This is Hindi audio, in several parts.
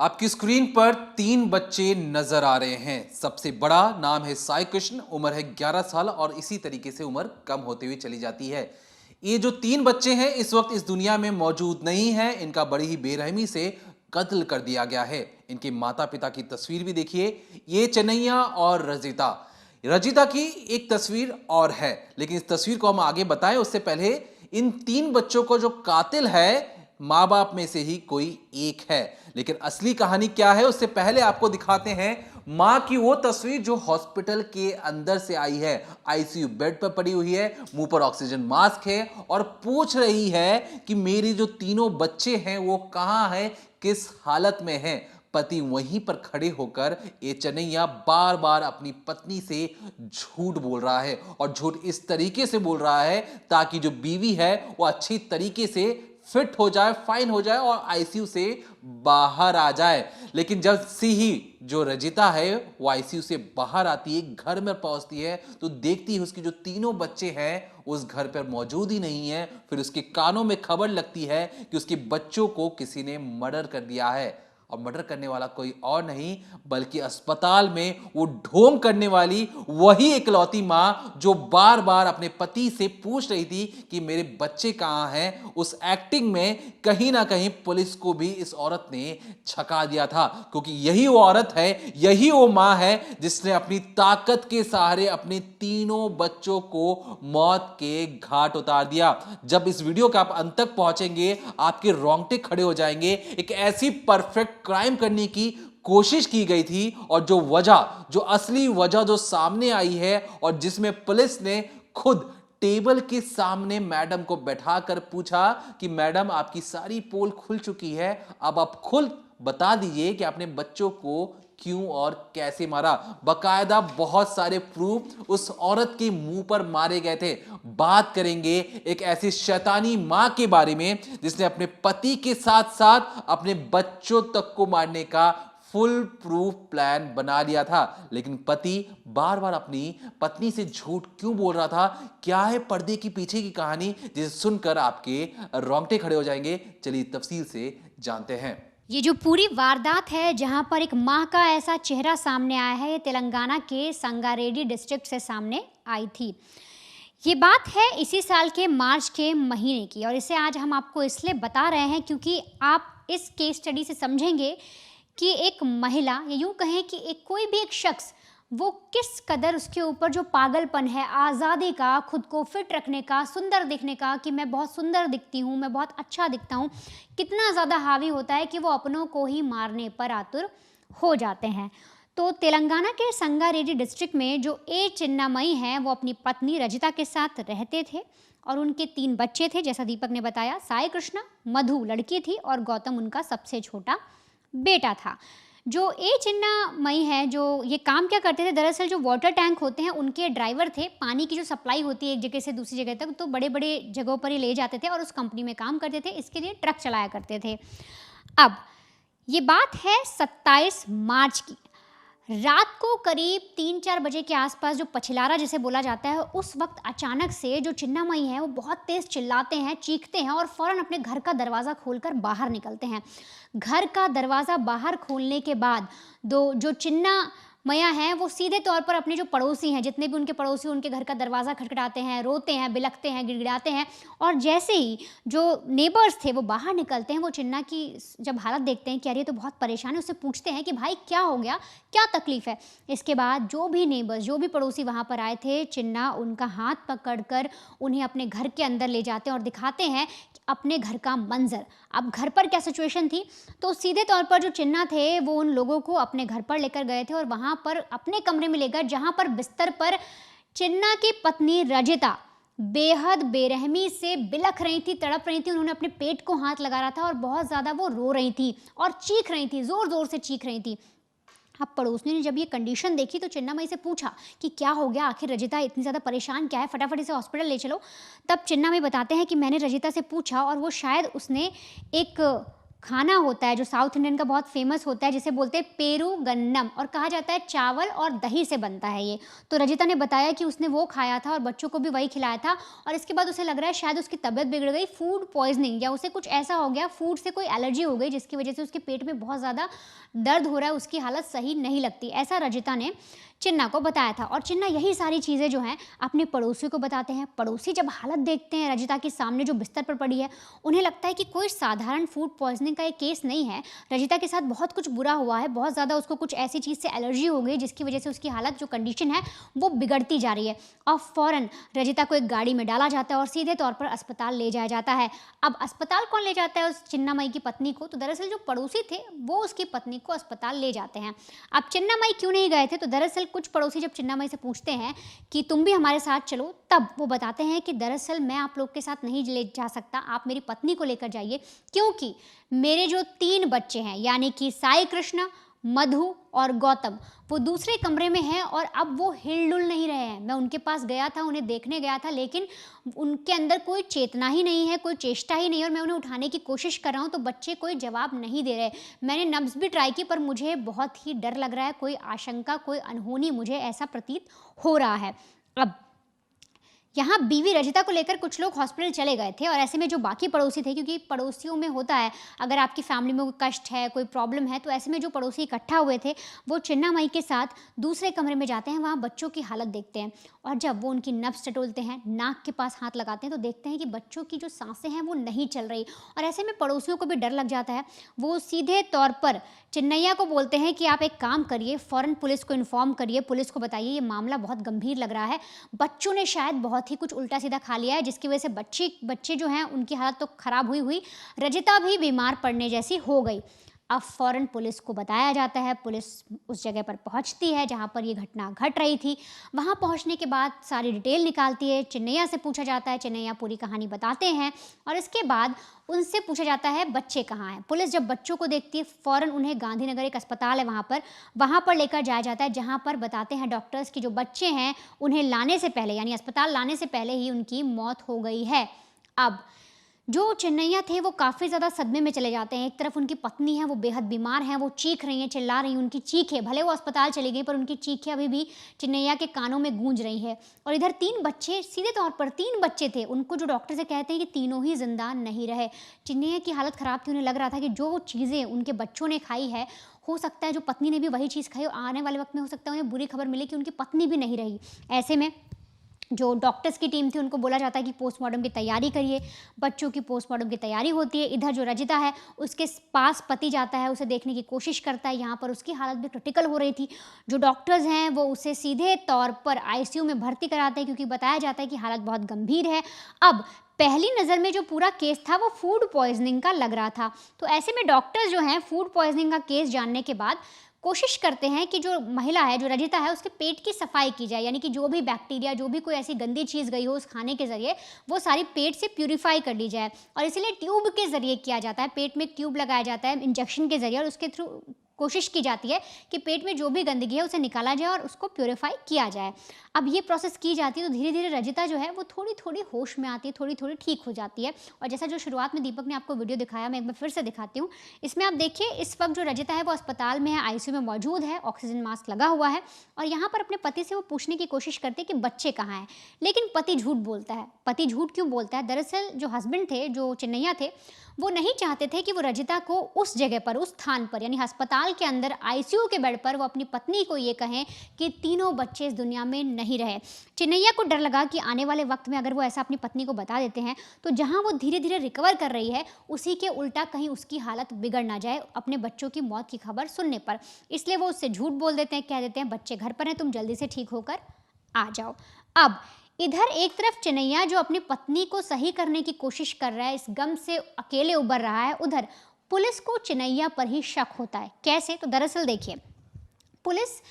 आपकी स्क्रीन पर 3 बच्चे नजर आ रहे हैं। सबसे बड़ा नाम है साई कृष्ण, उम्र है 11 साल और इसी तरीके से उम्र कम होते हुए चली जाती है। ये जो 3 बच्चे हैं इस वक्त इस दुनिया में मौजूद नहीं है। इनका बड़ी ही बेरहमी से कत्ल कर दिया गया है। इनके माता पिता की तस्वीर भी देखिए, ये चन्नैया और रजिता। रजिता की एक तस्वीर और है, लेकिन इस तस्वीर को हम आगे बताएं उससे पहले इन 3 बच्चों को जो कातिल है माँ बाप में से ही कोई एक है। लेकिन असली कहानी क्या है उससे पहले आपको दिखाते हैं मां की वो तस्वीर जो हॉस्पिटल के अंदर से आई है। आईसीयू बेड पर पड़ी हुई है, मुंह पर ऑक्सीजन मास्क है और पूछ रही है कि मेरी जो तीनों बच्चे हैं वो कहां हैं, किस हालत में हैं। पति वहीं पर खड़े होकर ये चन्नैया बार बार अपनी पत्नी से झूठ बोल रहा है और झूठ इस तरीके से बोल रहा है ताकि जो बीवी है वो अच्छी तरीके से फिट हो जाए, फाइन हो जाए और आईसीयू से बाहर आ जाए। लेकिन जब से ही जो रजिता है वो आईसीयू से बाहर आती है, घर में पहुंचती है तो देखती है उसके जो तीनों बच्चे हैं उस घर पर मौजूद ही नहीं है। फिर उसके कानों में खबर लगती है कि उसके बच्चों को किसी ने मर्डर कर दिया है और मर्डर करने वाला कोई और नहीं बल्कि अस्पताल में वो ढोंग करने वाली वही इकलौती मां जो बार बार अपने पति से पूछ रही थी कि मेरे बच्चे कहां हैं। उस एक्टिंग में कहीं ना कहीं पुलिस को भी इस औरत ने छका दिया था, क्योंकि यही वो औरत है, यही वो मां है जिसने अपनी ताकत के सहारे अपने तीनों बच्चों को मौत के घाट उतार दिया। जब इस वीडियो के आप अंत तक पहुंचेंगे आपके रोंगटे खड़े हो जाएंगे। एक ऐसी परफेक्ट क्राइम करने की कोशिश की गई थी और जो असली वजह जो सामने आई है और जिसमें पुलिस ने खुद टेबल के सामने मैडम को बैठाकर पूछा कि मैडम आपकी सारी पोल खुल चुकी है, अब आप खुद बता दीजिए कि आपने बच्चों को क्यों और कैसे मारा। बकायदा बहुत सारे प्रूफ उस औरत के मुंह पर मारे गए थे। बात करेंगे एक ऐसी शैतानी मां के बारे में जिसने अपने पति के साथ साथ अपने बच्चों तक को मारने का फुल प्रूफ प्लान बना लिया था। लेकिन पति बार बार अपनी पत्नी से झूठ क्यों बोल रहा था, क्या है पर्दे की पीछे की कहानी जिसे सुनकर आपके रोंगटे खड़े हो जाएंगे। चलिए तफसील से जानते हैं। ये जो पूरी वारदात है जहां पर एक मां का ऐसा चेहरा सामने आया है, ये तेलंगाना के संगारेड्डी डिस्ट्रिक्ट से सामने आई थी। ये बात है इसी साल के मार्च के महीने की और इसे आज हम आपको इसलिए बता रहे हैं क्योंकि आप इस केस स्टडी से समझेंगे कि एक महिला या यूं कहें कि एक कोई भी एक शख्स वो किस कदर उसके ऊपर जो पागलपन है आज़ादी का, खुद को फिट रखने का, सुंदर दिखने का कि मैं बहुत सुंदर दिखती हूँ, मैं बहुत अच्छा दिखता हूँ, कितना ज़्यादा हावी होता है कि वो अपनों को ही मारने पर आतुर हो जाते हैं। तो तेलंगाना के संगारेड्डी डिस्ट्रिक्ट में जो ए चिन्नामयी हैं वो अपनी पत्नी रजिता के साथ रहते थे और उनके 3 बच्चे थे। जैसा दीपक ने बताया, साई कृष्णा, मधु लड़की थी और गौतम उनका सबसे छोटा बेटा था। जो ए चिन्नामयी है जो ये काम क्या करते थे, दरअसल जो वाटर टैंक होते हैं उनके ड्राइवर थे। पानी की जो सप्लाई होती है एक जगह से दूसरी जगह तक तो बड़े बड़े जगहों पर ही ले जाते थे और उस कंपनी में काम करते थे, इसके लिए ट्रक चलाया करते थे। अब ये बात है 27 मार्च की रात को करीब 3-4 बजे के आसपास, जो पछिलारा जिसे बोला जाता है, उस वक्त अचानक से जो चिन्नामयी है वो बहुत तेज़ चिल्लाते हैं, चीखते हैं और फ़ौरन अपने घर का दरवाज़ा खोलकर बाहर निकलते हैं। घर का दरवाज़ा बाहर खोलने के बाद जो चिन्नामयी हैं वो सीधे तौर पर अपने जो पड़ोसी हैं, जितने भी उनके पड़ोसी उनके घर का दरवाज़ा खटखटाते हैं, रोते हैं, बिलखते हैं, गिड़गिड़ाते हैं और जैसे ही जो नेबर्स थे वो बाहर निकलते हैं, वो चिन्ना की जब हालत देखते हैं कि अरे ये तो बहुत परेशान है, उससे पूछते हैं कि भाई क्या हो गया, क्या तकलीफ़ है। इसके बाद जो भी नेबर्स, जो भी पड़ोसी वहाँ पर आए थे, चिन्ना उनका हाथ पकड़कर उन्हें अपने घर के अंदर ले जाते हैं और दिखाते हैं अपने घर का मंजर। अब घर पर क्या सिचुएशन थी, तो सीधे तौर पर जो चिन्ना थे वो उन लोगों को अपने घर पर लेकर गए थे और वहाँ पर अपने कमरे में ले गए जहाँ पर बिस्तर पर चिन्ना की पत्नी रजिता बेहद बेरहमी से बिलख रही थी, तड़प रही थी। उन्होंने अपने पेट को हाथ लगा रहा था और बहुत ज़्यादा वो रो रही थी और चीख रही थी, ज़ोर ज़ोर से चीख रही थी। अब पड़ोसनी ने जब ये कंडीशन देखी तो चिन्नामयी से पूछा कि क्या हो गया, आखिर रजिता इतनी ज़्यादा परेशान क्या है, फटाफट इसे हॉस्पिटल ले चलो। तब चिन्नामयी बताते हैं कि मैंने रजिता से पूछा और वो शायद उसने एक खाना होता है जो साउथ इंडियन का बहुत फेमस होता है, जिसे बोलते हैं पेरू गन्नम, और कहा जाता है चावल और दही से बनता है ये। तो रजिता ने बताया कि उसने वो खाया था और बच्चों को भी वही खिलाया था, और इसके बाद उसे लग रहा है शायद उसकी तबीयत बिगड़ गई, फूड पॉइजनिंग, या उसे कुछ ऐसा हो गया, फूड से कोई एलर्जी हो गई जिसकी वजह से उसके पेट में बहुत ज़्यादा दर्द हो रहा है, उसकी हालत सही नहीं लगती। ऐसा रजिता ने चिन्ना को बताया था, और चिन्ना यही सारी चीज़ें जो हैं अपने पड़ोसियों को बताते हैं। पड़ोसी जब हालत देखते हैं रजिता के सामने जो बिस्तर पर पड़ी है, उन्हें लगता है कि कोई साधारण फूड पॉइजनिंग का एक केस नहीं है, रजिता के साथ बहुत कुछ बुरा हुआ है, बहुत ज़्यादा उसको कुछ ऐसी चीज़ से एलर्जी हो गई जिसकी वजह से उसकी हालत, जो कंडीशन है, वो बिगड़ती जा रही है। और फ़ौरन रजिता को एक गाड़ी में डाला जाता है और सीधे तौर पर अस्पताल ले जाया जाता है। अब अस्पताल कौन ले जाता है उस चिन्नामयी की पत्नी को? तो दरअसल जो पड़ोसी थे वो उसकी पत्नी को अस्पताल ले जाते हैं। अब चिन्नामयी क्यों नहीं गए थे? तो दरअसल कुछ पड़ोसी जब चिन्नामयी से पूछते हैं कि तुम भी हमारे साथ चलो, तब वो बताते हैं कि दरअसल मैं आप लोग के साथ नहीं ले जा सकता, आप मेरी पत्नी को लेकर जाइए, क्योंकि मेरे जो 3 बच्चे हैं, यानी कि साई कृष्ण, मधु और गौतम, वो दूसरे कमरे में हैं और अब वो हिल-डुल नहीं रहे हैं। मैं उनके पास गया था, उन्हें देखने गया था, लेकिन उनके अंदर कोई चेतना ही नहीं है, कोई चेष्टा ही नहीं है, और मैं उन्हें उठाने की कोशिश कर रहा हूँ तो बच्चे कोई जवाब नहीं दे रहे। मैंने नब्ज़ भी ट्राई की, पर मुझे बहुत ही डर लग रहा है, कोई आशंका, कोई अनहोनी मुझे ऐसा प्रतीत हो रहा है। अब यहाँ बीवी रजिता को लेकर कुछ लोग हॉस्पिटल चले गए थे, और ऐसे में जो बाकी पड़ोसी थे, क्योंकि पड़ोसियों में होता है, अगर आपकी फैमिली में कोई कष्ट है, कोई प्रॉब्लम है, तो ऐसे में जो पड़ोसी इकट्ठा हुए थे वो चिन्नामयी के साथ दूसरे कमरे में जाते हैं, वहाँ बच्चों की हालत देखते हैं, और जब वो उनकी नब्ज़ टटोलते हैं, नाक के पास हाथ लगाते हैं, तो देखते हैं कि बच्चों की जो सांसें हैं वो नहीं चल रही, और ऐसे में पड़ोसियों को भी डर लग जाता है। वो सीधे तौर पर चिन्नैया को बोलते हैं कि आप एक काम करिए, फ़ौरन पुलिस को इन्फॉर्म करिए, पुलिस को बताइए ये मामला बहुत गंभीर लग रहा है, बच्चों ने शायद बहुत ही कुछ उल्टा सीधा खा लिया है, जिसकी वजह से बच्चे जो हैं उनकी हालत तो खराब हुई, रजिता भी बीमार पड़ने जैसी हो गई। अब फ़ौरन पुलिस को बताया जाता है, पुलिस उस जगह पर पहुंचती है जहां पर ये घटना घट रही थी। वहां पहुंचने के बाद सारी डिटेल निकालती है, चिन्नैया से पूछा जाता है, चिन्नैया पूरी कहानी बताते हैं, और इसके बाद उनसे पूछा जाता है बच्चे कहाँ हैं। पुलिस जब बच्चों को देखती है, फ़ौरन उन्हें गांधीनगर एक अस्पताल है वहाँ पर लेकर जाया जाता है, जहाँ पर बताते हैं डॉक्टर्स कि जो बच्चे हैं उन्हें लाने से पहले, यानी अस्पताल लाने से पहले ही उनकी मौत हो गई है। अब जो चिन्नैया थे वो काफ़ी ज़्यादा सदमे में चले जाते हैं। एक तरफ उनकी पत्नी है, वो बेहद बीमार हैं, वो चीख रही हैं, चिल्ला रही हैं, उनकी चीखें, भले वो अस्पताल चली गई पर उनकी चीखें अभी भी चिन्नैया के कानों में गूंज रही है। और इधर 3 बच्चे, सीधे तौर पर 3 बच्चे थे, उनको जो डॉक्टर से कहते हैं कि तीनों ही जिंदा नहीं रहे। चिन्नैया की हालत ख़राब थी, उन्हें लग रहा था कि जो चीज़ें उनके बच्चों ने खाई है, हो सकता है जो पत्नी ने भी वही चीज़ खाई, और आने वाले वक्त में हो सकता है उन्हें बुरी खबर मिले कि उनकी पत्नी भी नहीं रही। ऐसे में जो डॉक्टर्स की टीम थी उनको बोला जाता है कि पोस्टमार्टम की तैयारी करिए, बच्चों की पोस्टमार्टम की तैयारी होती है। इधर जो रजिता है उसके पास पति जाता है, उसे देखने की कोशिश करता है, यहाँ पर उसकी हालत भी क्रिटिकल हो रही थी। जो डॉक्टर्स हैं वो उसे सीधे तौर पर आईसीयू में भर्ती कराते हैं, क्योंकि बताया जाता है कि हालत बहुत गंभीर है। अब पहली नज़र में जो पूरा केस था वो फूड पॉइजनिंग का लग रहा था, तो ऐसे में डॉक्टर्स जो हैं फूड पॉइजनिंग का केस जानने के बाद कोशिश करते हैं कि जो महिला है, जो रजिता है, उसके पेट की सफाई की जाए, यानी कि जो भी बैक्टीरिया, जो भी कोई ऐसी गंदी चीज़ गई हो उस खाने के ज़रिए, वो सारी पेट से प्यूरिफाई कर ली जाए। और इसीलिए ट्यूब के ज़रिए किया जाता है, पेट में एक ट्यूब लगाया जाता है इंजेक्शन के ज़रिए, और उसके थ्रू कोशिश की जाती है कि पेट में जो भी गंदगी है उसे निकाला जाए और उसको प्यूरिफाई किया जाए। अब ये प्रोसेस की जाती है तो धीरे धीरे रजिता जो है वो थोड़ी थोड़ी होश में आती है, थोड़ी थोड़ी ठीक हो जाती है। और जैसा जो शुरुआत में दीपक ने आपको वीडियो दिखाया, मैं एक बार फिर से दिखाती हूँ। इसमें आप देखिए, इस वक्त जो रजिता है वो अस्पताल में है, आईसीयू में मौजूद है, ऑक्सीजन मास्क लगा हुआ है, और यहाँ पर अपने पति से वो पूछने की कोशिश करते हैं कि बच्चे कहाँ हैं, लेकिन पति झूठ बोलता है। पति झूठ क्यों बोलता है? दरअसल जो हस्बैंड थे, जो चिन्नैया थे, वो नहीं चाहते थे कि वो रजिता को उस जगह पर, उस स्थान पर, यानी अस्पताल के अंदर आईसीयू के बेड पर वो अपनी पत्नी को ये कहें कि तीनों बच्चे इस दुनिया में नहीं रहे। चिन्नैया को डर लगा कि आने वाले वक्त में अगर वो ऐसा अपनी पत्नी को बता देते हैं तो जहां वो धीरे धीरे रिकवर कर रही है, उसी के उल्टा कहीं उसकी हालत बिगड़ ना जाए अपने बच्चों की मौत की खबर सुनने पर। इसलिए वो उससे झूठ बोल देते हैं, कह देते हैं बच्चे घर पर हैं, तुम जल्दी से ठीक होकर आ जाओ। अब इधर एक तरफ चिन्नैया जो अपनी पत्नी को सही करने की कोशिश कर रहा है, इस गम से अकेले उबर रहा है, उधर पुलिस को चिन्नैया पर ही शक होता है। कैसे? तो दरअसल देखिए, पुलिस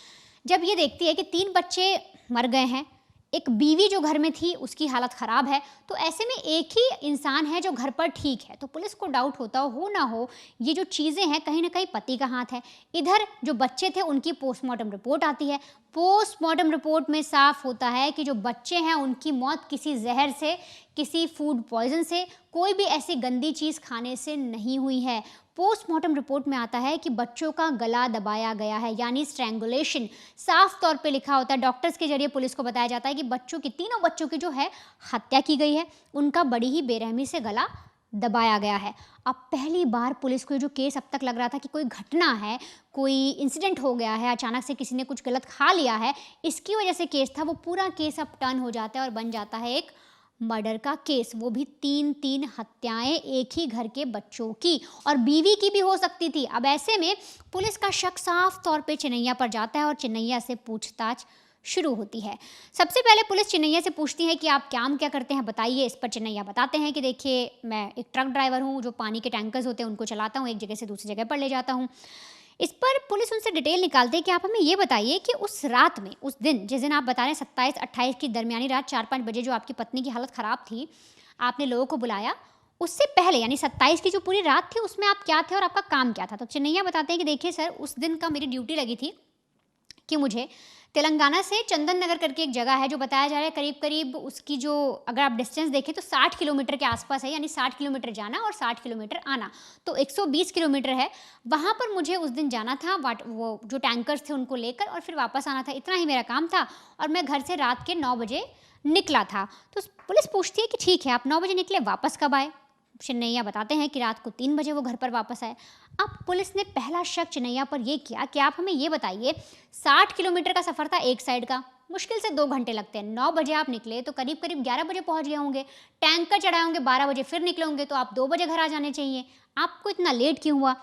जब ये देखती है कि 3 बच्चे मर गए हैं, एक बीवी जो घर में थी उसकी हालत ख़राब है, तो ऐसे में एक ही इंसान है जो घर पर ठीक है, तो पुलिस को डाउट होता हो ना हो ये जो चीज़ें हैं कहीं ना कहीं पति का हाथ है। इधर जो बच्चे थे उनकी पोस्टमार्टम रिपोर्ट आती है, पोस्टमार्टम रिपोर्ट में साफ होता है कि जो बच्चे हैं उनकी मौत किसी जहर से, किसी फूड पॉइजन से, कोई भी ऐसी गंदी चीज़ खाने से नहीं हुई है। पोस्टमार्टम रिपोर्ट में आता है कि बच्चों का गला दबाया गया है, यानी स्ट्रैंगुलेशन साफ तौर पे लिखा होता है। डॉक्टर्स के जरिए पुलिस को बताया जाता है कि तीनों बच्चों की जो है हत्या की गई है, उनका बड़ी ही बेरहमी से गला दबाया गया है। अब पहली बार पुलिस को ये जो केस अब तक लग रहा था कि कोई घटना है, कोई इंसिडेंट हो गया है, अचानक से किसी ने कुछ गलत खा लिया है, इसकी वजह से केस था, वो पूरा केस अब टर्न हो जाता है और बन जाता है एक मर्डर का केस। वो भी 3 हत्याएं एक ही घर के बच्चों की, और बीवी की भी हो सकती थी। अब ऐसे में पुलिस का शक साफ तौर पे चिन्नैया पर जाता है और चिन्नैया से पूछताछ शुरू होती है। सबसे पहले पुलिस चिन्नैया से पूछती है कि आप काम क्या करते हैं, बताइए। इस पर चिन्नैया बताते हैं कि देखिए, मैं एक ट्रक ड्राइवर हूँ, जो पानी के टैंकर्स होते हैं उनको चलाता हूँ, एक जगह से दूसरी जगह पर ले जाता हूँ। इस पर पुलिस उनसे डिटेल निकालती है कि आप हमें ये बताइए कि उस रात में, उस दिन जिस दिन आप बता रहे हैं 27-28 की दरमियानी रात 4-5 बजे जो आपकी पत्नी की हालत ख़राब थी, आपने लोगों को बुलाया, उससे पहले यानी 27 की जो पूरी रात थी उसमें आप क्या थे और आपका काम क्या था? तो चिन्नैया बताते हैं कि देखिए सर, उस दिन का मेरी ड्यूटी लगी थी कि मुझे तेलंगाना से चंदन नगर करके एक जगह है, जो बताया जा रहा है करीब करीब उसकी जो अगर आप डिस्टेंस देखें तो 60 किलोमीटर के आसपास है, यानी 60 किलोमीटर जाना और 60 किलोमीटर आना, तो 120 किलोमीटर है। वहाँ पर मुझे उस दिन जाना था, वो जो टैंकर्स थे उनको लेकर, और फिर वापस आना था। इतना ही मेरा काम था और मैं घर से रात के 9 बजे निकला था। तो पुलिस पूछती है कि ठीक है, आप 9 बजे निकले, वापस कब आए? चिन्नैया बताते हैं कि रात को 3 बजे वो घर पर वापस आए। अब पुलिस ने पहला शक चिन्नैया पर यह किया कि आप हमें ये बताइए, 60 किलोमीटर का सफ़र था एक साइड का, मुश्किल से 2 घंटे लगते हैं। 9 बजे आप निकले तो करीब करीब 11 बजे पहुंच गए होंगे, टैंकर चढ़ाए होंगे, 12 बजे फिर निकले होंगे, तो आप 2 बजे घर आ जाने चाहिए, आपको इतना लेट क्यों हुआ?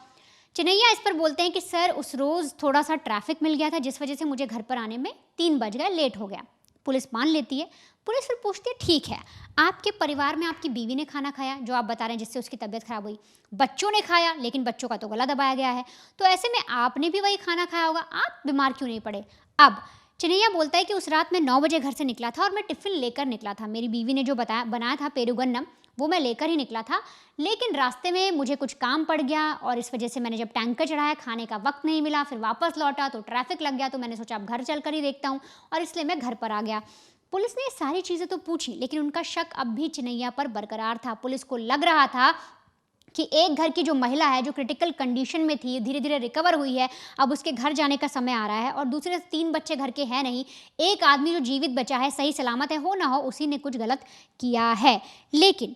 चिन्नैया इस पर बोलते हैं कि सर, उस रोज़ थोड़ा सा ट्रैफिक मिल गया था, जिस वजह से मुझे घर पर आने में 3 बज गए, लेट हो गया। पुलिस मान लेती है। पुलिस फिर पूछती है, ठीक है, आपके परिवार में आपकी बीवी ने खाना खाया, जो आप बता रहे हैं जिससे उसकी तबीयत खराब हुई, बच्चों ने खाया, लेकिन बच्चों का तो गला दबाया गया है, तो ऐसे में आपने भी वही खाना खाया होगा, आप बीमार क्यों नहीं पड़े? अब चिन्नैया बोलता है कि उस रात मैं 9 बजे घर से निकला था और मैं टिफ़िन लेकर निकला था। मेरी बीवी ने जो बनाया था पेरुगन्नम, वो मैं लेकर ही निकला था, लेकिन रास्ते में मुझे कुछ काम पड़ गया और इस वजह से मैंने जब टैंकर चढ़ाया, खाने का वक्त नहीं मिला, फिर वापस लौटा तो ट्रैफिक लग गया, तो मैंने सोचा अब घर चलकर ही देखता हूँ, और इसलिए मैं घर पर आ गया। पुलिस ने ये सारी चीज़ें तो पूछी, लेकिन उनका शक अब भी चिन्नैया पर बरकरार था। पुलिस को लग रहा था कि एक घर की जो महिला है, जो क्रिटिकल कंडीशन में थी, धीरे धीरे रिकवर हुई है, अब उसके घर जाने का समय आ रहा है, और दूसरे 3 बच्चे घर के हैं नहीं, एक आदमी जो जीवित बचा है, सही सलामत है, हो ना हो उसी ने कुछ गलत किया है। लेकिन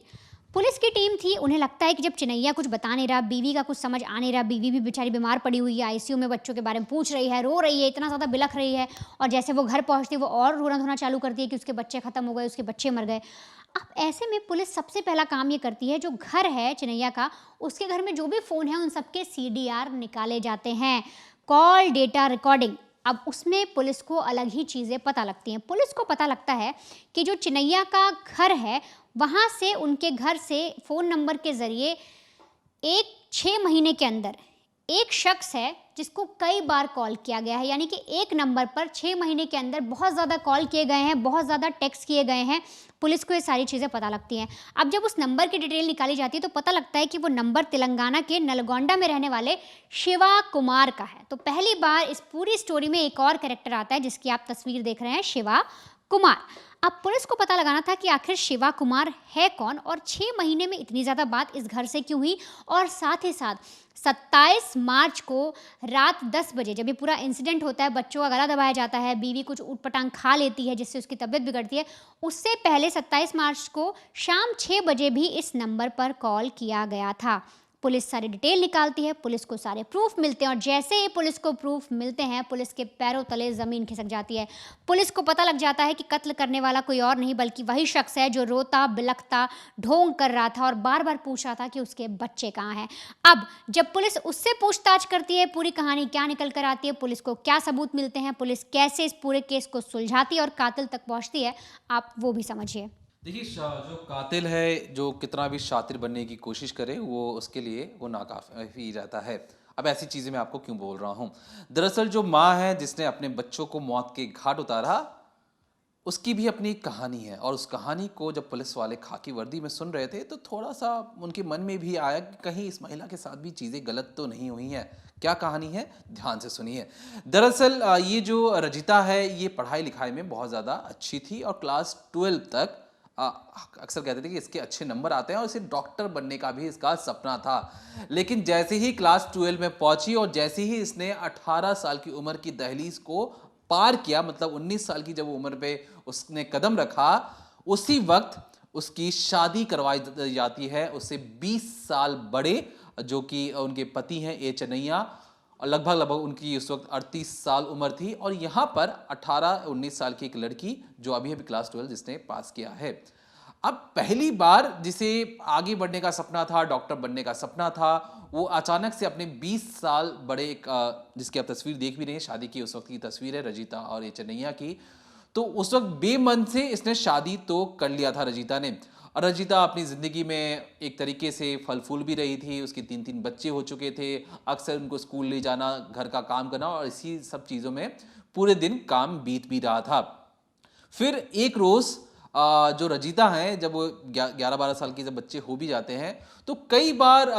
पुलिस की टीम थी, उन्हें लगता है कि जब चिन्नैया कुछ बता नहीं रहा, बीवी का कुछ समझ आ नहीं रहा, बीवी भी बेचारी बीमार पड़ी हुई है, आईसीयू में बच्चों के बारे में पूछ रही है, रो रही है, इतना ज़्यादा बिलख रही है, और जैसे वो घर पहुंचती है वो और रोना धोना चालू करती है कि उसके बच्चे ख़त्म हो गए, उसके बच्चे मर गए। अब ऐसे में पुलिस सबसे पहला काम ये करती है, जो घर है चिन्नैया का, उसके घर में जो भी फ़ोन है उन सबके CDR निकाले जाते हैं, कॉल डेटा रिकॉर्डिंग। अब उसमें पुलिस को अलग ही चीज़ें पता लगती हैं। पुलिस को पता लगता है कि जो चिन्नैया का घर है, वहाँ से उनके घर से फ़ोन नंबर के ज़रिए 6 महीने के अंदर एक शख्स है जिसको कई बार कॉल किया गया है, यानी कि एक नंबर पर 6 महीने के अंदर बहुत ज़्यादा कॉल किए गए हैं, बहुत ज़्यादा टेक्स्ट किए गए हैं। पुलिस को ये सारी चीज़ें पता लगती हैं। अब जब उस नंबर की डिटेल निकाली जाती है तो पता लगता है कि वो नंबर तेलंगाना के नलगोंडा में रहने वाले शिवा कुमार का है। तो पहली बार इस पूरी स्टोरी में एक और कैरेक्टर आता है जिसकी आप तस्वीर देख रहे हैं, शिवा कुमार। अब पुलिस को पता लगाना था कि आखिर शिवा कुमार है कौन, और 6 महीने में इतनी ज़्यादा बात इस घर से क्यों हुई, और साथ ही साथ 27 मार्च को रात 10 बजे जब ये पूरा इंसिडेंट होता है, बच्चों का गला दबाया जाता है, बीवी कुछ ऊटपटांग खा लेती है जिससे उसकी तबीयत बिगड़ती है, उससे पहले 27 मार्च को शाम 6 बजे भी इस नंबर पर कॉल किया गया था। पुलिस सारी डिटेल निकालती है, पुलिस को सारे प्रूफ मिलते हैं, और जैसे ही पुलिस को प्रूफ मिलते हैं, पुलिस के पैरों तले ज़मीन खिसक जाती है। पुलिस को पता लग जाता है कि कत्ल करने वाला कोई और नहीं बल्कि वही शख्स है जो रोता बिलखता ढोंग कर रहा था और बार बार पूछ रहा था कि उसके बच्चे कहाँ हैं। अब जब पुलिस उससे पूछताछ करती है, पूरी कहानी क्या निकल कर आती है, पुलिस को क्या सबूत मिलते हैं, पुलिस कैसे इस पूरे केस को सुलझाती है और कातिल तक पहुँचती है, आप वो भी समझिए। देखिए, जो कातिल है, जो कितना भी शातिर बनने की कोशिश करे, वो उसके लिए वो नाकाफी रहता है। अब ऐसी चीज़ें मैं आपको क्यों बोल रहा हूँ? दरअसल जो माँ है जिसने अपने बच्चों को मौत के घाट उतारा, उसकी भी अपनी एक कहानी है, और उस कहानी को जब पुलिस वाले खाकी वर्दी में सुन रहे थे तो थोड़ा सा उनके मन में भी आया कि कहीं इस महिला के साथ भी चीज़ें गलत तो नहीं हुई हैं। क्या कहानी है, ध्यान से सुनिए। दरअसल ये जो रजिता है, ये पढ़ाई लिखाई में बहुत ज़्यादा अच्छी थी और क्लास 12 तक अ, अक्सर कहते थे कि इसके अच्छे नंबर आते हैं और इसे डॉक्टर बनने का भी इसका सपना था। लेकिन जैसे ही क्लास 12 में पहुंची और जैसे ही इसने 18 साल की उम्र की दहलीज को पार किया, मतलब 19 साल की जब उम्र पे उसने कदम रखा, उसी वक्त उसकी शादी करवाई जाती है उससे 20 साल बड़े, जो कि उनके पति हैं ए चन्नैया, और लगभग लगभग उनकी उस वक्त 38 साल उम्र थी। और यहाँ पर 18-19 साल की एक लड़की जो अभी अभी क्लास 12 जिसने पास किया है। अब पहली बार जिसे आगे बढ़ने का सपना था, डॉक्टर बनने का सपना था, वो अचानक से अपने 20 साल बड़े एक जिसकी आप तस्वीर देख भी रहे हैं, शादी की उस वक्त की तस्वीर है रजिता और ए चन्नैया की। तो उस वक्त बेमन से इसने शादी तो कर लिया था रजिता ने। और रजिता अपनी ज़िंदगी में एक तरीके से फल फूल भी रही थी, उसके 3-3 बच्चे हो चुके थे, अक्सर उनको स्कूल ले जाना, घर का काम करना और इसी सब चीज़ों में पूरे दिन काम बीत भी रहा था। फिर एक रोज़ जो रजिता हैं, जब वो 11-12 साल के जब बच्चे हो भी जाते हैं, तो कई बार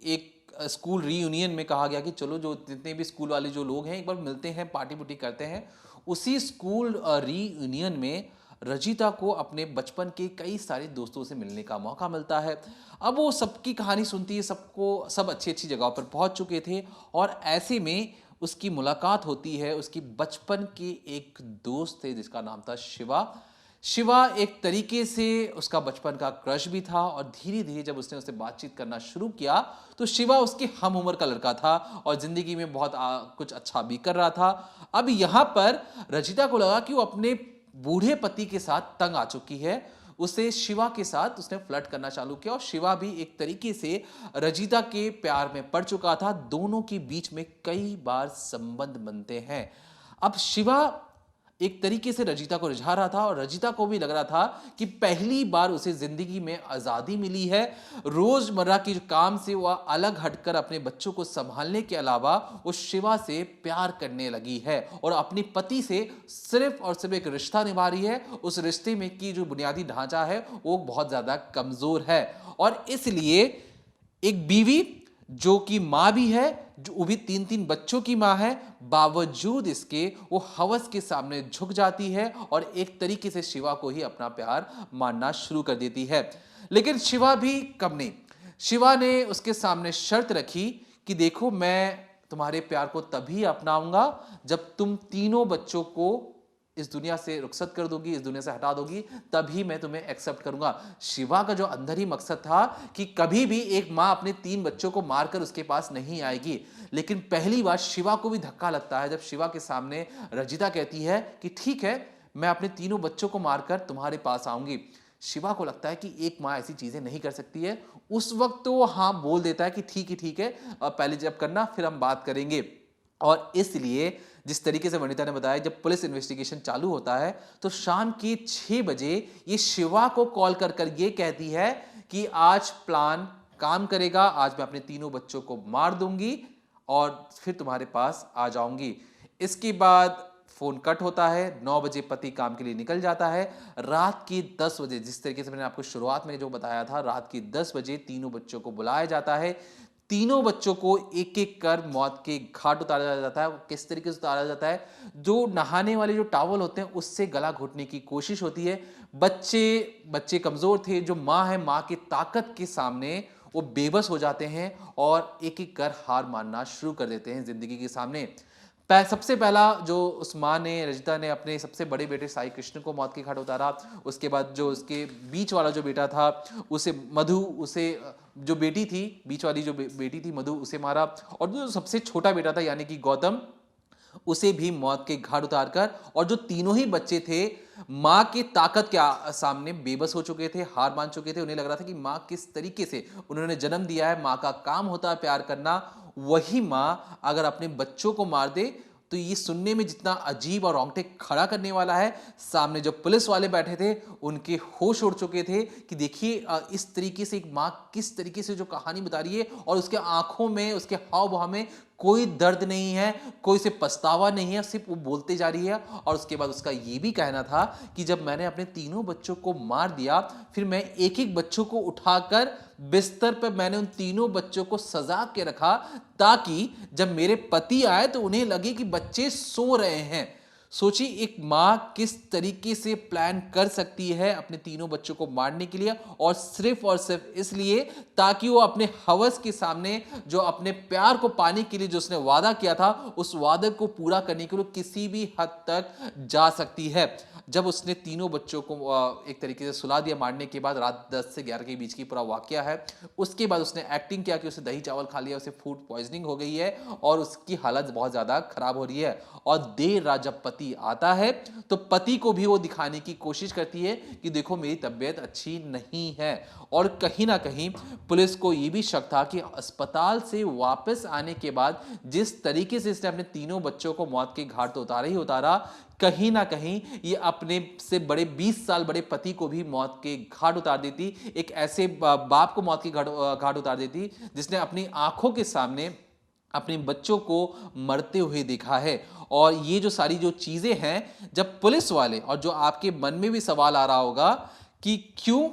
एक स्कूल रीयूनियन में कहा गया कि चलो जो जितने भी स्कूल वाले जो लोग हैं एक बार मिलते हैं, पार्टी पुर्टी करते हैं। उसी स्कूल रीयूनियन में रजिता को अपने बचपन के कई सारे दोस्तों से मिलने का मौका मिलता है। अब वो सबकी कहानी सुनती है, सब अच्छी अच्छी जगह पर पहुंच चुके थे और ऐसे में उसकी मुलाकात होती है उसकी बचपन के एक दोस्त थे जिसका नाम था शिवा। शिवा एक तरीके से उसका बचपन का क्रश भी था और धीरे धीरे जब उसने उससे बातचीत करना शुरू किया तो शिवा उसके हम उम्र का लड़का था और जिंदगी में बहुत कुछ अच्छा भी कर रहा था। अब यहाँ पर रजिता को लगा कि वो अपने बूढ़े पति के साथ तंग आ चुकी है, उसे शिवा के साथ उसने फ्लर्ट करना चालू किया और शिवा भी एक तरीके से रजिता के प्यार में पड़ चुका था। दोनों के बीच में कई बार संबंध बनते हैं। अब शिवा एक तरीके से रजिता को रिझा रहा था और रजिता को भी लग रहा था कि पहली बार उसे जिंदगी में आज़ादी मिली है। रोजमर्रा के काम से वह अलग हटकर अपने बच्चों को संभालने के अलावा वो शिवा से प्यार करने लगी है और अपने पति से सिर्फ और सिर्फ एक रिश्ता निभा रही है। उस रिश्ते में की जो बुनियादी ढांचा है वो बहुत ज्यादा कमजोर है और इसलिए एक बीवी जो कि माँ भी है, जो वो भी 3-3 बच्चों की माँ है, बावजूद इसके वो हवस के सामने झुक जाती है और एक तरीके से शिवा को ही अपना प्यार मानना शुरू कर देती है। लेकिन शिवा भी कम नहीं, शिवा ने उसके सामने शर्त रखी कि देखो मैं तुम्हारे प्यार को तभी अपनाऊंगा जब तुम तीनों बच्चों को इस दुनिया से रुखसत कर दोगी, इस दुनिया से हटा दोगी, तभी मैं तुम्हें एक्सेप्ट करूंगा। शिवा का जो अंदर ही मकसद था कि कभी भी एक माँ अपने 3 बच्चों को मारकर उसके पास नहीं आएगी। लेकिन पहली बार शिवा को भी धक्का लगता है जब शिवा के सामने रजिता कहती है कि ठीक है मैं अपने तीनों बच्चों को मारकर तुम्हारे पास आऊंगी। शिवा को लगता है कि एक माँ ऐसी चीजें नहीं कर सकती है। उस वक्त तो वो हाँ बोल देता है कि ठीक है पहले जब करना फिर हम बात करेंगे। और इसलिए जिस तरीके से वनिता ने बताया, जब पुलिस इन्वेस्टिगेशन चालू होता है तो शाम के 6 बजे ये शिवा को कॉल कर कर ये कहती है कि आज प्लान काम करेगा, आज मैं अपने तीनों बच्चों को मार दूंगी और फिर तुम्हारे पास आ जाऊंगी। इसके बाद फोन कट होता है। 9 बजे पति काम के लिए निकल जाता है। रात की 10 बजे, जिस तरीके से मैंने आपको शुरुआत में जो बताया था, रात की 10 बजे तीनों बच्चों को बुलाया जाता है। तीनों बच्चों को एक एक कर मौत के घाट उतारा जाता है। किस तरीके से उतारा जाता है, जो नहाने वाले जो टॉवल होते हैं उससे गला घोटने की कोशिश होती है। बच्चे कमजोर थे, जो माँ है माँ की ताकत के सामने वो बेबस हो जाते हैं और एक एक कर हार मानना शुरू कर देते हैं जिंदगी के सामने। सबसे पहला जो उस माँ ने, रजिता ने, अपने सबसे बड़े बेटे साई कृष्ण को मौत के घाट उतारा। उसके बाद जो उसके बीच वाला जो बेटा था उसे मधु, उसे जो बेटी थी बीच वाली जो बेटी थी मधु, उसे मारा। और जो सबसे छोटा बेटा था यानी कि गौतम, उसे भी मौत के घाट उतारकर, और जो तीनों ही बच्चे थे माँ की ताकत के सामने बेबस हो चुके थे, हार मान चुके थे। उन्हें लग रहा था कि माँ किस तरीके से उन्होंने जन्म दिया है, माँ का काम होता है प्यार करना, वही माँ अगर अपने बच्चों को मार दे तो ये सुनने में जितना अजीब और रोंगटे खड़ा करने वाला है। सामने जो पुलिस वाले बैठे थे उनके होश उड़ चुके थे कि देखिए इस तरीके से एक माँ किस तरीके से जो कहानी बता रही है, और उसके आंखों में, उसके हाव भाव में कोई दर्द नहीं है, कोई से पछतावा नहीं है, सिर्फ वो बोलते जा रही है। और उसके बाद उसका ये भी कहना था कि जब मैंने अपने तीनों बच्चों को मार दिया, फिर मैं एक एक बच्चों को उठाकर बिस्तर पर मैंने उन तीनों बच्चों को सजा के रखा, ताकि जब मेरे पति आए तो उन्हें लगे कि बच्चे सो रहे हैं। सोचिए एक माँ किस तरीके से प्लान कर सकती है अपने तीनों बच्चों को मारने के लिए, और सिर्फ इसलिए ताकि वो अपने हवस के सामने, जो अपने प्यार को पाने के लिए जो उसने वादा किया था, उस वादे को पूरा करने के लिए किसी भी हद तक जा सकती है। जब उसने तीनों बच्चों को एक तरीके से सुला दिया मारने के बाद, रात 10 से 11 के बीच की पूरा वाकया है। उसके बाद उसने एक्टिंग किया कि उसे दही चावल खा लिया, उसे फूड पॉइजनिंग हो गई है और उसकी हालत बहुत ज्यादा खराब हो रही है। और देर रात जब पति आता है तो पति को भी वो दिखाने की कोशिश करती है कि देखो मेरी तबीयत अच्छी नहीं है। और कहीं ना कहीं पुलिस को यह भी शक था कि अस्पताल से वापस आने के बाद जिस तरीके से इसने अपने तीनों बच्चों को मौत के घाट तो उतारा ही उतारा, कहीं ना कहीं ये अपने से बड़े 20 साल बड़े पति को भी मौत के घाट उतार देती, एक ऐसे बाप को मौत के घाट उतार देती जिसने अपनी आंखों के सामने अपने बच्चों को मरते हुए देखा है। और ये जो सारी जो चीजें हैं, जब पुलिस वाले, और जो आपके मन में भी सवाल आ रहा होगा कि क्यों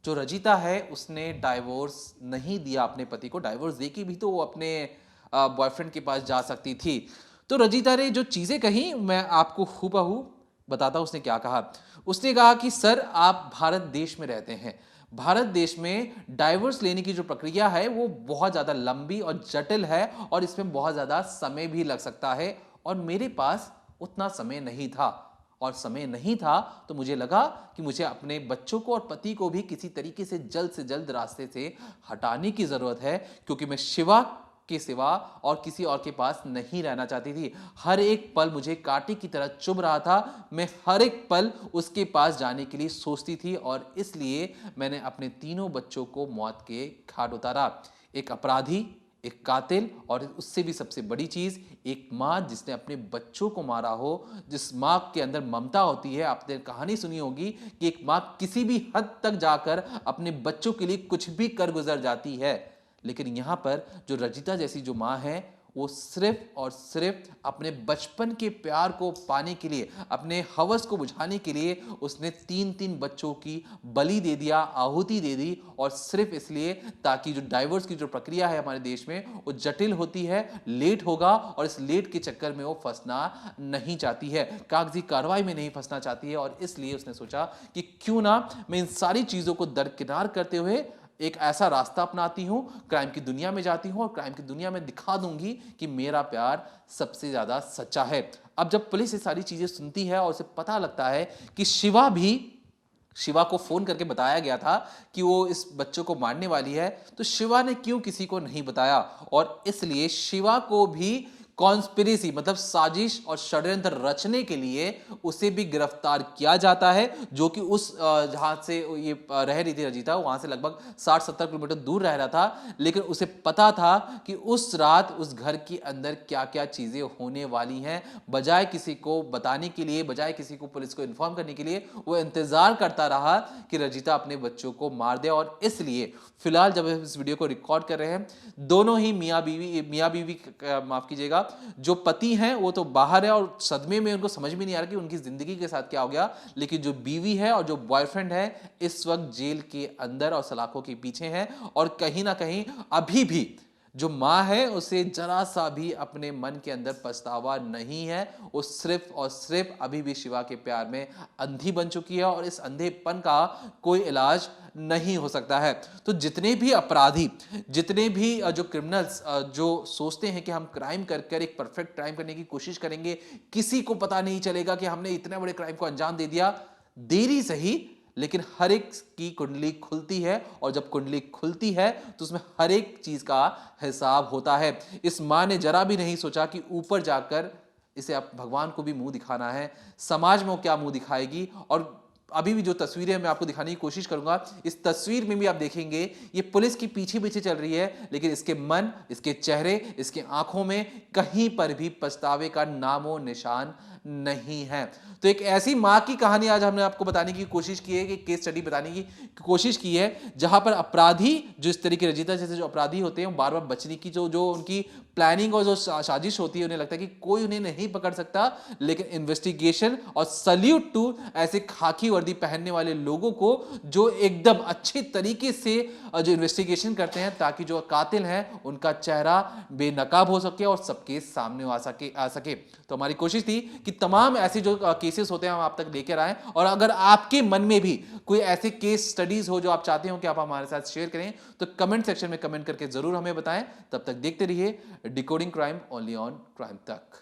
जो रजिता है उसने डाइवोर्स नहीं दिया अपने पति को, डाइवोर्स देके भी तो वो अपने बॉयफ्रेंड के पास जा सकती थी। तो रजिता ने जो चीजें कही मैं आपको हूबहू बताता हूं उसने क्या कहा। उसने कहा कि सर आप भारत देश में रहते हैं, भारत देश में डाइवोर्स लेने की जो प्रक्रिया है वो बहुत ज़्यादा लंबी और जटिल है और इसमें बहुत ज़्यादा समय भी लग सकता है, और मेरे पास उतना समय नहीं था। और समय नहीं था तो मुझे लगा कि मुझे अपने बच्चों को और पति को भी किसी तरीके से जल्द रास्ते से हटाने की ज़रूरत है, क्योंकि मैं शिवा के सिवा और किसी और के पास नहीं रहना चाहती थी। हर एक पल मुझे कांटे की तरह चुभ रहा था, मैं हर एक पल उसके पास जाने के लिए सोचती थी, और इसलिए मैंने अपने तीनों बच्चों को मौत के घाट उतारा। एक अपराधी, एक कातिल, और उससे भी सबसे बड़ी चीज एक माँ जिसने अपने बच्चों को मारा हो, जिस माँ के अंदर ममता होती है। आपने कहानी सुनी होगी कि एक माँ किसी भी हद तक जाकर अपने बच्चों के लिए कुछ भी कर गुजर जाती है, लेकिन यहां पर जो रजिता जैसी जो माँ है वो सिर्फ और सिर्फ अपने बचपन के प्यार को पाने के लिए, अपने हवस को बुझाने के लिए उसने 3-3 बच्चों की बलि दे दिया, आहुति दे दी, और सिर्फ इसलिए ताकि जो डाइवोर्स की जो प्रक्रिया है हमारे देश में वो जटिल होती है, लेट होगा, और इस लेट के चक्कर में वो फंसना नहीं चाहती है, कागजी कार्रवाई में नहीं फंसना चाहती है। और इसलिए उसने सोचा कि क्यों ना मैं इन सारी चीजों को दरकिनार करते हुए एक ऐसा रास्ता अपनाती हूं, क्राइम की दुनिया में जाती हूं, और क्राइम की दुनिया में दिखा दूंगी कि मेरा प्यार सबसे ज्यादा सच्चा है। अब जब पुलिस ये सारी चीजें सुनती है और उसे पता लगता है कि शिवा को फोन करके बताया गया था कि वो इस बच्चों को मारने वाली है, तो शिवा ने क्यों किसी को नहीं बताया, और इसलिए शिवा को भी कॉन्स्पिरेसी मतलब साजिश और षड्यंत्र रचने के लिए उसे भी गिरफ्तार किया जाता है, जो कि उस जहां से ये रह रही थी रजिता, वहां से लगभग 60-70 किलोमीटर दूर रह रहा था। लेकिन उसे पता था कि उस रात उस घर के अंदर क्या क्या चीजें होने वाली हैं। बजाय किसी को बताने के लिए, बजाय किसी को पुलिस को इन्फॉर्म करने के लिए, वो इंतजार करता रहा कि रजिता अपने बच्चों को मार दे। और इसलिए फिलहाल जब हम इस वीडियो को रिकॉर्ड कर रहे हैं, दोनों ही मियाँ बीवी माफ कीजिएगा, जो पति हैं वो तो बाहर है और सदमे में, उनको समझ में नहीं आ रहा कि उनकी जिंदगी के साथ क्या हो गया, लेकिन जो बीवी है और जो बॉयफ्रेंड है इस वक्त जेल के अंदर और सलाखों के पीछे हैं। और कहीं ना कहीं अभी भी जो माँ है उसे जरा सा भी अपने मन के अंदर पछतावा नहीं है, वो सिर्फ और सिर्फ अभी भी शिवा के प्यार में अंधी बन चुकी है, और इस अंधेपन का कोई इलाज नहीं हो सकता है। तो जितने भी अपराधी, जितने भी जो क्रिमिनल्स जो सोचते हैं कि हम क्राइम कर कर एक परफेक्ट क्राइम करने की कोशिश करेंगे, किसी को पता नहीं चलेगा कि हमने इतने बड़े क्राइम को अंजाम दे दिया, देरी सही लेकिन हर एक की कुंडली खुलती है, और जब कुंडली खुलती है तो उसमें हर एक चीज का हिसाब होता है। इस मां ने जरा भी नहीं सोचा कि ऊपर जाकर इसे अब भगवान को भी मुंह दिखाना है, समाज में वो क्या मुंह दिखाएगी। और अभी भी जो तस्वीरें मैं आपको दिखाने की कोशिश करूंगा, इस तस्वीर में भी आप देखेंगे ये पुलिस की पीछे पीछे चल रही है, लेकिन इसके मन, इसके चेहरे, इसके आंखों में कहीं पर भी पछतावे का नामो निशान नहीं है। तो एक ऐसी मां की कहानी आज हमने आपको बताने की कोशिश की है, कि केस स्टडी बताने की कोशिश की है, जहां पर अपराधी जो इस तरीके रजिता जैसे जो अपराधी होते हैं बार बार बचने की जो उनकी प्लानिंग और जो साजिश होती है, उन्हें लगता है कि कोई उन्हें नहीं पकड़ सकता। लेकिन इन्वेस्टिगेशन और सल्यूट टू ऐसे खाकी वर्दी पहनने वाले लोगों को जो एकदम अच्छे तरीके से जो इन्वेस्टिगेशन करते हैं, ताकि जो कातिल हैं उनका चेहरा बेनकाब हो सके और सबके सामने आ सके। तो हमारी कोशिश थी कि तमाम ऐसे जो केसेस होते हैं हम आप तक लेकर आए। और अगर आपके मन में भी कोई ऐसे केस स्टडीज हो जो आप चाहते हो कि आप हमारे साथ शेयर करें, तो कमेंट सेक्शन में कमेंट करके जरूर हमें बताएं। तब तक देखते रहिए decoding crime, only on crime तक।